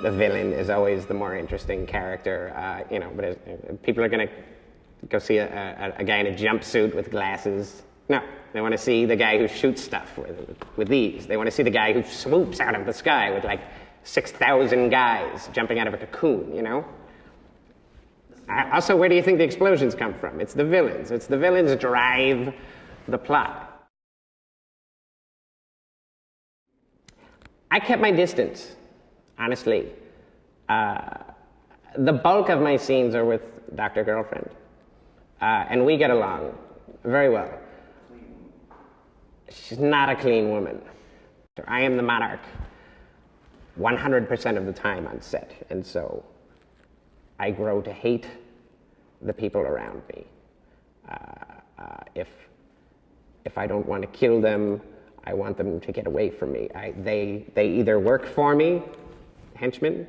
the villain is always the more interesting character, you know, but people are going to go see a guy in a jumpsuit with glasses. No, they want to see the guy who shoots stuff with these. They want to see the guy who swoops out of the sky with like 6,000 guys jumping out of a cocoon, you know? Also, where do you think the explosions come from? It's the villains. It's the villains drive the plot. I kept my distance, honestly. The bulk of my scenes are with Dr. Girlfriend. And we get along very well. She's not a clean woman. I am the Monarch 100% of the time on set, and so I grow to hate the people around me. If I don't want to kill them, I want them to get away from me. They either work for me, henchmen,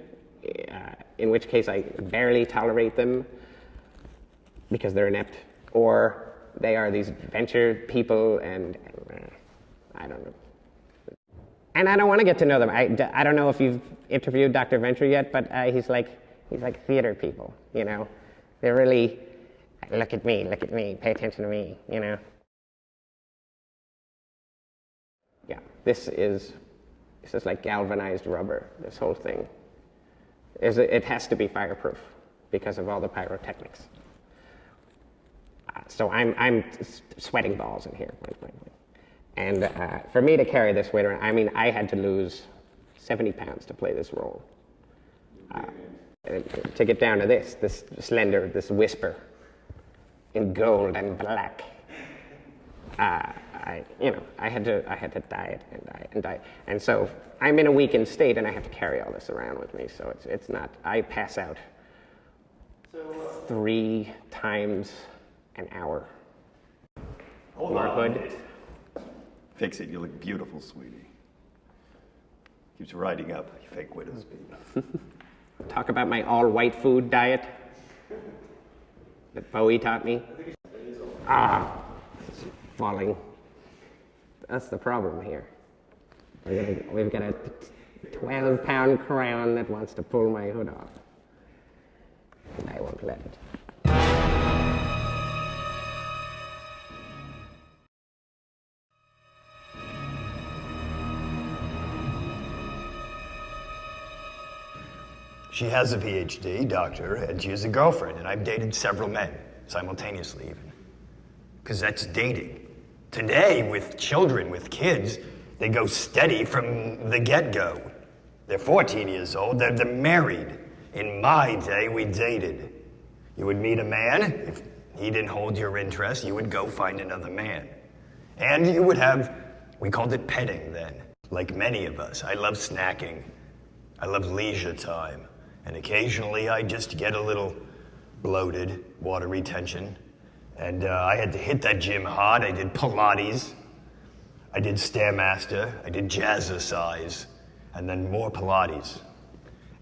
in which case I barely tolerate them because they're inept, or they are these venture people, and I don't know. And I don't want to get to know them. I don't know if you've interviewed Dr. Venture yet, but he's like theater people, you know. They're really, look at me, pay attention to me, you know. Yeah, this is like galvanized rubber, this whole thing. It has to be fireproof because of all the pyrotechnics. So I'm sweating balls in here. And for me to carry this weight around, I mean, I had to lose 70 pounds to play this role. To get down to this slender, this whisper in gold and black. I had to diet and diet. And so I'm in a weakened state and I have to carry all this around with me. So it's not, I pass out 3 times an hour. Hold on. Fix it, you look beautiful, sweetie. Keeps riding up, you fake widow's peak. Talk about my all-white food diet that Bowie taught me. It's falling. That's the problem here. We've got a 12-pound crown that wants to pull my hood off. And I won't let it. She has a PhD, doctor, and she has a girlfriend, and I've dated several men, simultaneously even. Because that's dating. Today, with children, with kids, they go steady from the get-go. They're 14 years old, they're married. In my day, we dated. You would meet a man, if he didn't hold your interest, you would go find another man. And you would have, we called it petting then, like many of us. I love snacking. I love leisure time. And occasionally I just get a little bloated, water retention. And I had to hit that gym hard. I did Pilates. I did Stairmaster. I did Jazzercise. And then more Pilates.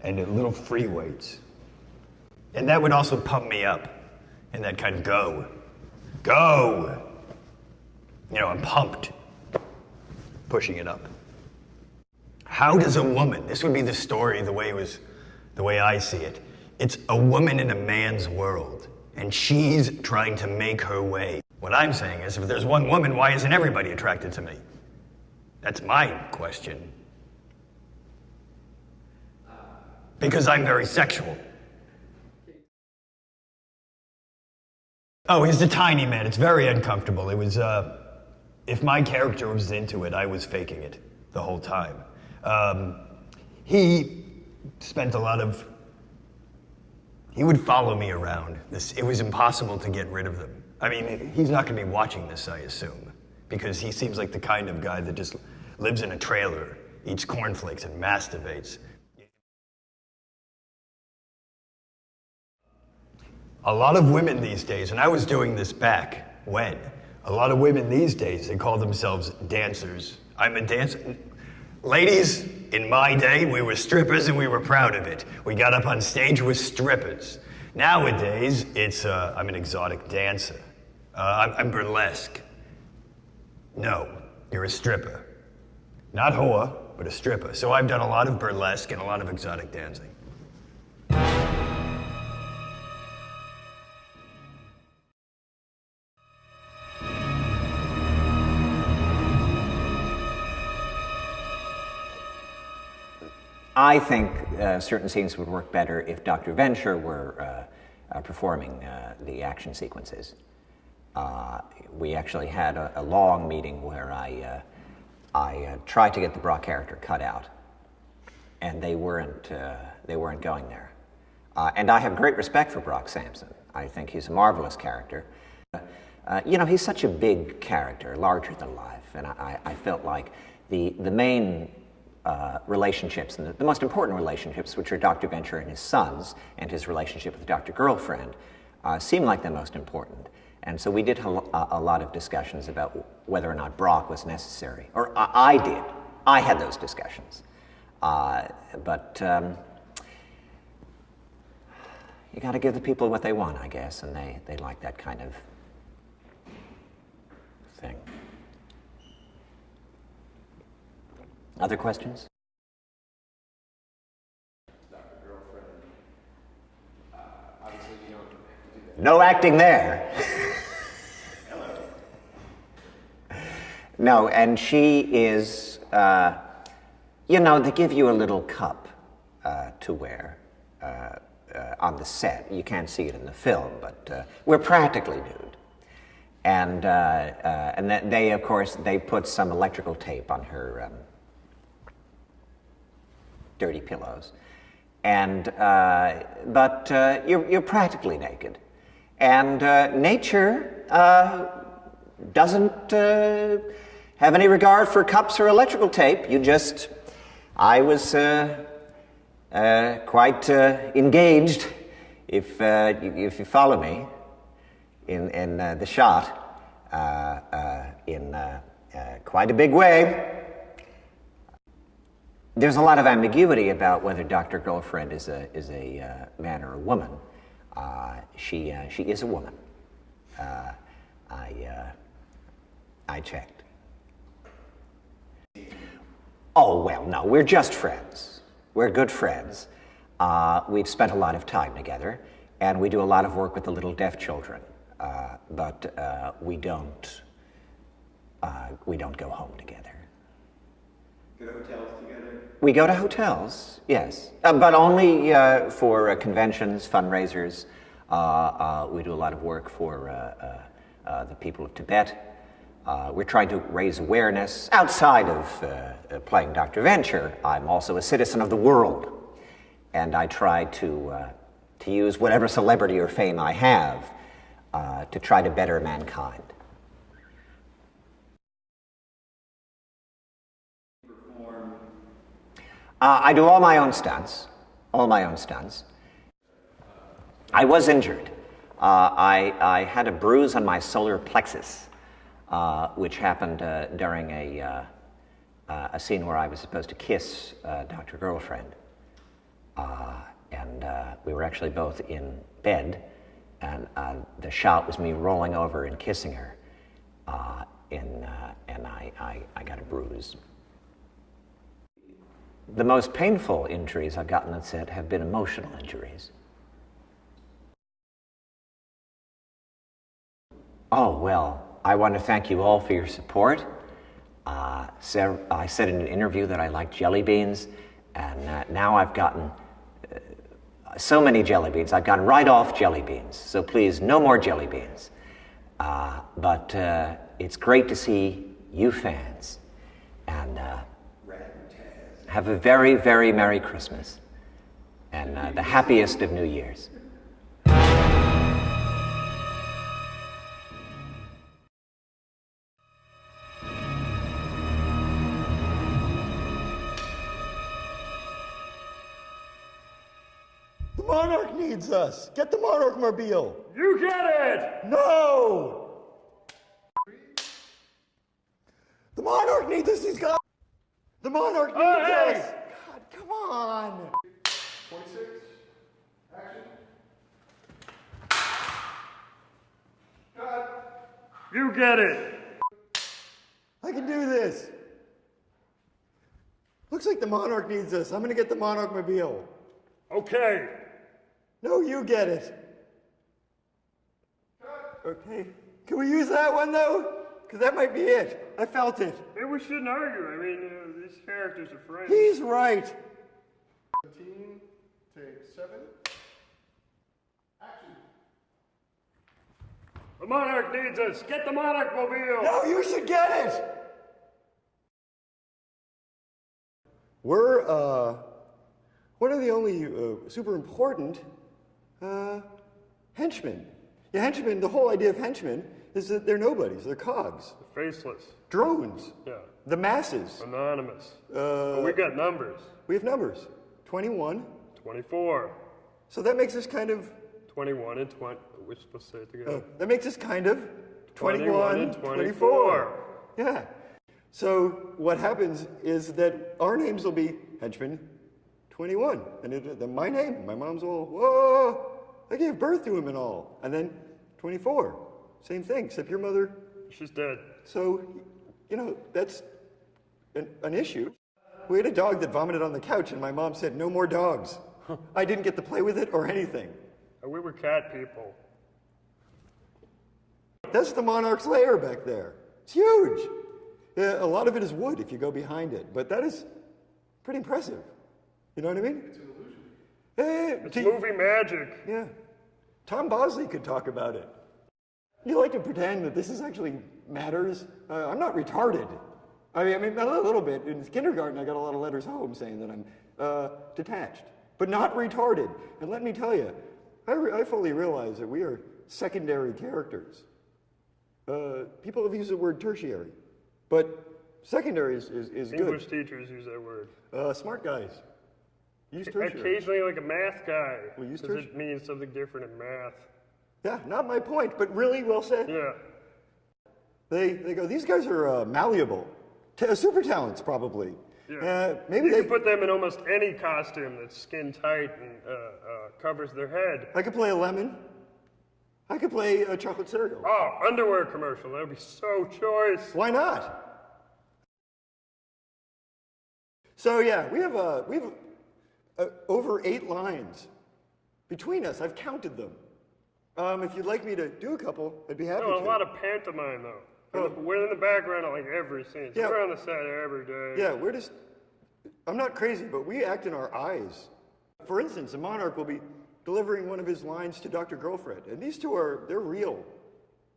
And little free weights. And that would also pump me up in that kind of go. Go! You know, I'm pumped. Pushing it up. How does a woman, this would be the story the way I see it. It's a woman in a man's world, and she's trying to make her way. What I'm saying is, if there's one woman, why isn't everybody attracted to me? That's my question. Because I'm very sexual. Oh, he's a tiny man. It's very uncomfortable. It was, if my character was into it, I was faking it the whole time. He spent a lot of, he would follow me around. It was impossible to get rid of them. I mean, he's not going to be watching this, I assume, because he seems like the kind of guy that just lives in a trailer, eats cornflakes, and masturbates. A lot of women these days, and I was doing this back when, a lot of women these days, they call themselves dancers. I'm a dancer. Ladies, in my day, we were strippers and we were proud of it. We got up on stage with strippers. Nowadays, it's, I'm an exotic dancer. I'm burlesque. No, you're a stripper. Not whore, but a stripper. So I've done a lot of burlesque and a lot of exotic dancing. I think certain scenes would work better if Dr. Venture were performing the action sequences. We actually had a long meeting where I tried to get the Brock character cut out, and they weren't going there. And I have great respect for Brock Sampson. I think he's a marvelous character. You know, he's such a big character, larger than life, and I felt like the main relationships, and the most important relationships, which are Dr. Venture and his sons, and his relationship with Dr. Girlfriend, seem like the most important. And so we did a lot of discussions about whether or not Brock was necessary. Or I did. I had those discussions. But you got to give the people what they want, I guess, and they like that kind of thing. Other questions? Dr. Girlfriend, obviously you don't have to do that. No acting there. No, and she is, you know, they give you a little cup to wear on the set. You can't see it in the film, but we're practically nude. And they, of course, they put some electrical tape on her dirty pillows. And, but you're practically naked. And nature doesn't have any regard for cups or electrical tape. I was quite engaged, if you follow me, in the shot, in quite a big way. There's a lot of ambiguity about whether Dr. Girlfriend is a man or a woman. She is a woman. I checked. Oh, well, no, we're just friends. We're good friends. We've spent a lot of time together, and we do a lot of work with the little deaf children. But we don't go home together. Go to hotels together? We go to hotels, yes, but only for conventions, fundraisers. We do a lot of work for the people of Tibet. We're trying to raise awareness. Outside of playing Dr. Venture, I'm also a citizen of the world, and I try to use whatever celebrity or fame I have to try to better mankind. I do all my own stunts. I was injured. I had a bruise on my solar plexus, which happened during a scene where I was supposed to kiss Dr. Girlfriend. And we were actually both in bed, and the shot was me rolling over and kissing her, and I got a bruise. The most painful injuries I've gotten on set have been emotional injuries. Oh, well, I want to thank you all for your support. I said in an interview that I like jelly beans, and now I've gotten so many jelly beans. I've gotten right off jelly beans, so please, no more jelly beans. But it's great to see you fans, and have a very, very Merry Christmas, and the happiest of New Years. The Monarch needs us. Get the Monarch mobile. You get it! No! The Monarch needs us. He's got. The Monarch needs hey! us. God, come on. 26, action. Cut. You get it! I can do this. Looks like the Monarch needs us. I'm gonna get the Monarch mobile. Okay. No, you get it. Okay. Can we use that one though? Because that might be it. I felt it. Maybe we shouldn't argue. I mean, these characters are friends. He's right. 17, take 7. Action. The Monarch needs us. Get the Monarch mobile. No, you should get it. We're one of the only super important henchmen. Yeah, henchmen. The whole idea of henchmen is that they're nobodies. They're cogs. Faceless. Drones. Yeah. The masses. Anonymous. But we got numbers. We have numbers. 21. 24. So that makes us kind of. 21 and 20. We're supposed to say it together. That makes us kind of. 21 and 24. Yeah. So what happens is that our names will be Henchman 21. And then my name, my mom's all, whoa, I gave birth to him and all. And then 24. Same thing, except your mother. She's dead. So, you know, that's an issue. We had a dog that vomited on the couch, and my mom said, no more dogs. I didn't get to play with it or anything. We were cat people. That's the Monarch's lair back there. It's huge. A lot of it is wood if you go behind it, but that is pretty impressive. You know what I mean? It's an illusion. It's movie magic. Yeah. Tom Bosley could talk about it. You like to pretend that this is actually matters. I'm not retarded. I mean, a little bit. In kindergarten, I got a lot of letters home saying that I'm detached, but not retarded. And let me tell you, I fully realize that we are secondary characters. People have used the word tertiary, but secondary is good. English teachers use that word. Smart guys use tertiary. Occasionally, like a math guy. We use because it means something different in math. Yeah, not my point, but really well said. Yeah. They go, these guys are malleable. Super talents, probably. Yeah. Maybe you they can put them in almost any costume that's skin tight and covers their head. I could play a lemon. I could play a chocolate cereal. Oh, underwear commercial. That would be so choice. Why not? So yeah, we have over 8 lines between us. I've counted them. If you'd like me to do a couple, I'd be happy to. A lot of pantomime though. We're in the background of like every scene. So Yeah. we're on the set every day. Yeah, I'm not crazy, but we act in our eyes. For instance, the Monarch will be delivering one of his lines to Dr. Girlfriend. And these two they're real,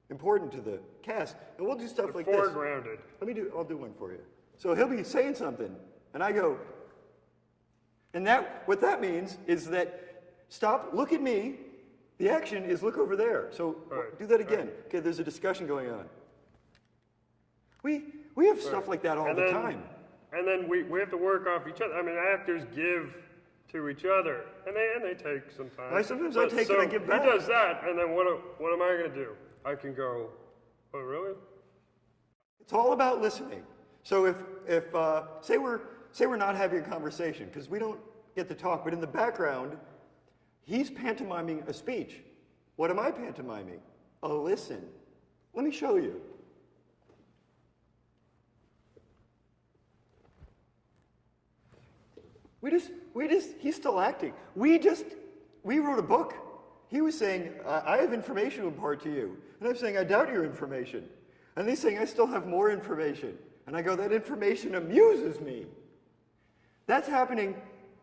important to the cast. And we'll do stuff like this. Foregrounded. I'll do one for you. So he'll be saying something, and I go, and what that means is that stop, look at me. The action is look over there. So Right. do that again. Okay, there's a discussion going on. We have stuff like that all And the then- time. And then we have to work off each other. I mean, actors give to each other, and they take sometimes. Sometimes I take and I give back. He does that, and then what am I going to do? I can go, oh really? It's all about listening. So if say we're not having a conversation because we don't get to talk, but in the background, he's pantomiming a speech. What am I pantomiming? A listen. Let me show you. He's still acting. We wrote a book. He was saying, I have information to impart to you. And I'm saying, I doubt your information. And he's saying, I still have more information. And I go, that information amuses me. That's happening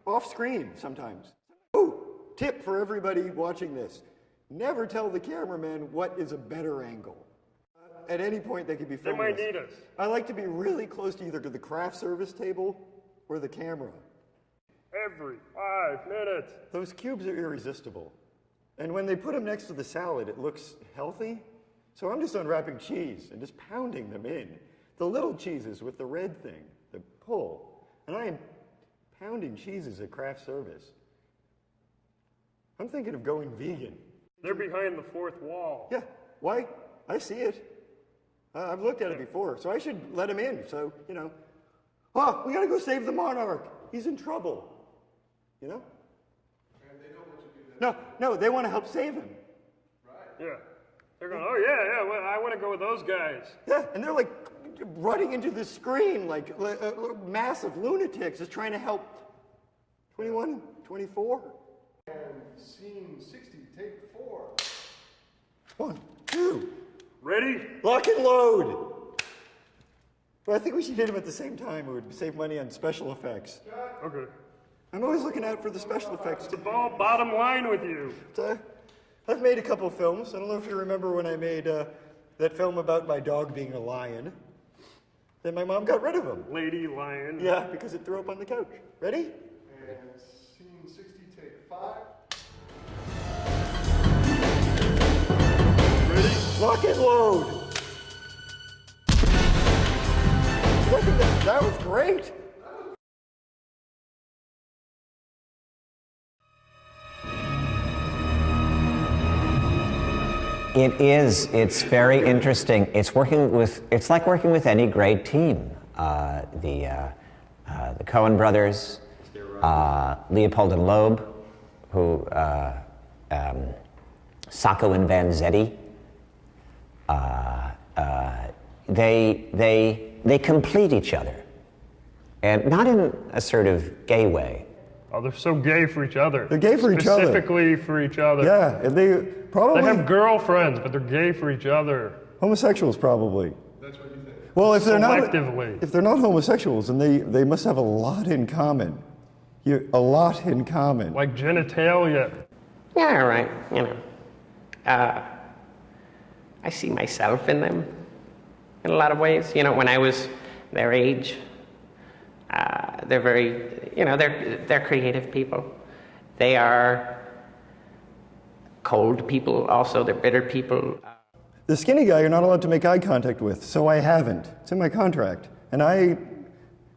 off screen sometimes. Oh, tip for everybody watching this. Never tell the cameraman what is a better angle. At any point they could be They filming might us. need us. I like to be really close to either to the craft service table or the camera. Every 5 minutes. Those cubes are irresistible. And when they put them next to the salad, it looks healthy. So I'm just unwrapping cheese and just pounding them in. The little cheeses with the red thing, the pull. And I am pounding cheeses at craft service. I'm thinking of going vegan. They're behind the fourth wall. Yeah, why? I see it. I've looked at it before, so I should let him in. So, oh, we gotta go save the Monarch. He's in trouble. And they don't want you to do that. No, they want to help save him. Yeah. They're going, oh yeah, well, I want to go with those guys. Yeah, and they're like, running into the screen like massive lunatics, just trying to help 21, 24. And scene 60, take 4. 1, 2. Ready? Lock and load. Well, I think we should hit them at the same time. It would save money on special effects. Okay. I'm always looking out for the special effects. It's all bottom line with you. I've made a couple films. I don't know if you remember when I made that film about my dog being a lion. Then my mom got rid of him. Lady lion. Yeah, because it threw up on the couch. Ready? And scene 60, take 5. Ready? Lock and load. I think that was great. It is. It's very interesting. It's like working with any great team. The Coen brothers, Leopold and Loeb, who Sacco and Vanzetti. They complete each other, and not in a sort of gay way. Oh, they're so gay for each other. They're gay for each other. Specifically for each other. Yeah, and they probably They have girlfriends, but they're gay for each other. homosexuals probably. That's what you think. Well, if they're Selectively. not homosexuals, then they must have a lot in common. A lot in common. Like genitalia. Yeah, right. You know, I see myself in them in a lot of ways. You know, when I was their age, they're very, you know, they're creative people. They are cold people. Also, they're bitter people. The skinny guy you're not allowed to make eye contact with, so I haven't. It's in my contract, and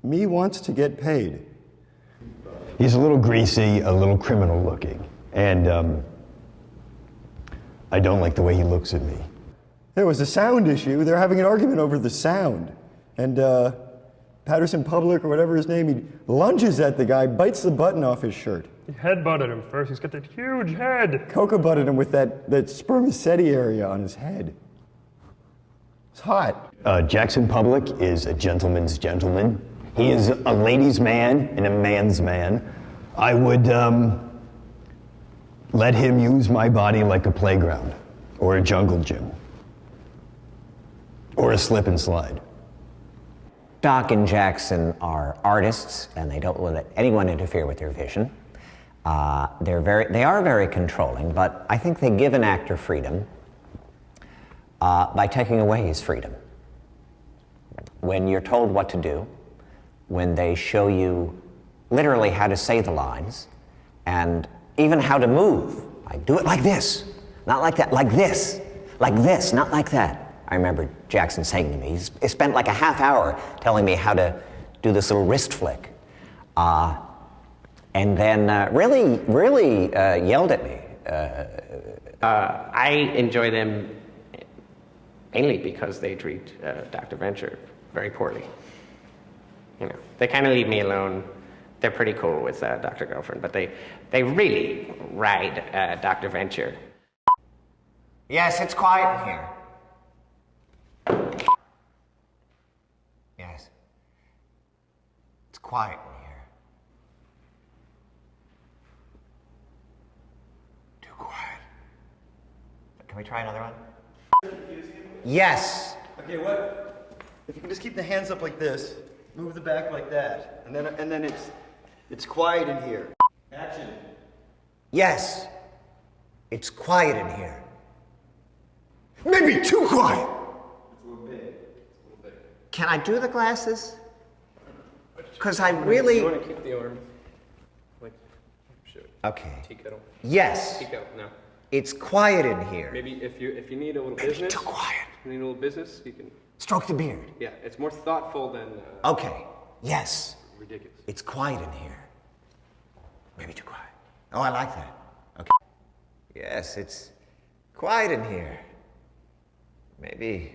me wants to get paid. He's a little greasy, a little criminal looking, and I don't like the way he looks at me. There was a sound issue. They're having an argument over the sound, and Patterson Public, or whatever his name, he lunges at the guy, bites the button off his shirt. He headbutted him first. He's got that huge head. Coca butted him with that spermaceti area on his head. It's hot. Jackson Public is a gentleman's gentleman. He is a ladies' man and a man's man. I would let him use my body like a playground, or a jungle gym, or a slip and slide. Doc and Jackson are artists, and they don't let anyone interfere with their vision. They are very controlling, but I think they give an actor freedom by taking away his freedom. When you're told what to do, when they show you literally how to say the lines, and even how to move. Like, do it like this, not like that, like this, not like that. I remember Jackson saying to me, he spent like a half hour telling me how to do this little wrist flick. And then really yelled at me. I enjoy them mainly because they treat Dr. Venture very poorly. You know, they kind of leave me alone. They're pretty cool with Dr. Girlfriend, but they really ride Dr. Venture. Yes, it's quiet in here. Yes. It's quiet in here. Too quiet. Can we try another one? Yes. Okay, what? If you can just keep the hands up like this, move the back like that, and then it's quiet in here. Action. Yes. It's quiet in here. Maybe too quiet. It's a little big. Can I do the glasses? Because I really... You want to keep the arm? Like, shoot. Okay. Tea kettle. Yes. Tea kettle, no. It's quiet in here. Maybe if you need a little business. Too quiet. You need a little business, you can. Stroke the beard. Yeah, it's more thoughtful than Okay. Yes. ridiculous. It's quiet in here. Maybe too quiet. Oh, I like that. Okay. Yes, it's quiet in here. Maybe.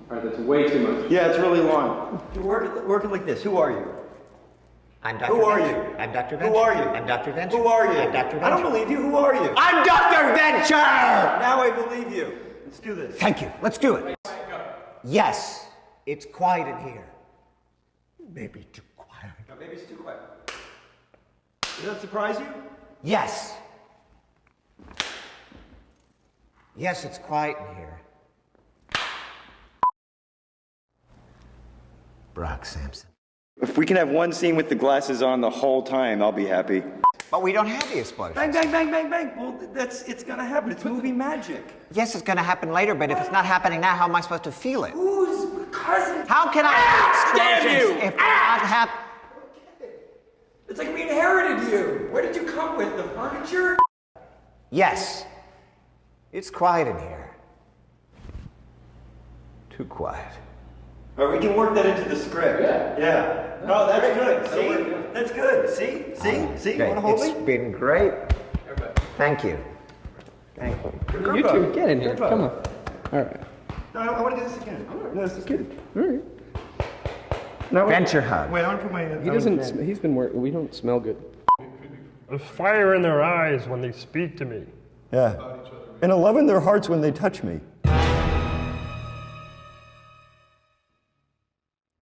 All right, that's way too much. Yeah, it's really long. Work it like this. Who are you? I'm Dr. Who are Venture. you? I'm Dr. Venture. Who are you? I'm Dr. Venture. Who are you? I'm Dr. Venture. I don't believe you. Who are you? I'm Dr. Venture! Now I believe you. Let's do this. Thank you. Let's do it. Yes, it's quiet in here. Maybe too quiet. No, maybe it's too quiet. Does that surprise you? Yes. Yes, it's quiet in here. Brock Sampson. If we can have one scene with the glasses on the whole time, I'll be happy. But we don't have the explosion. Bang, bang, bang, bang, bang. Well, it's gonna happen. It's movie magic. Yes, it's going to happen later, but if it's not happening now, how am I supposed to feel it? Whose cousin? How can I have damn explosions you! if they're not happening? It's like we inherited you. Where did you come with? The furniture? Yes, it's quiet in here. Too quiet. All right, we can work that into the script. Yeah. No, that's good. See? That's good. See? See? You want to hold It's me? been great. Thank you. Thank you. You two, get in here. Come on. All right. No, I want to do this again. No, this is good. All right. No, wait. Venture hug. Wait, I want to put my... He doesn't. He's been working. We don't smell good. There's fire in their eyes when they speak to me. Yeah. And a love in their hearts when they touch me.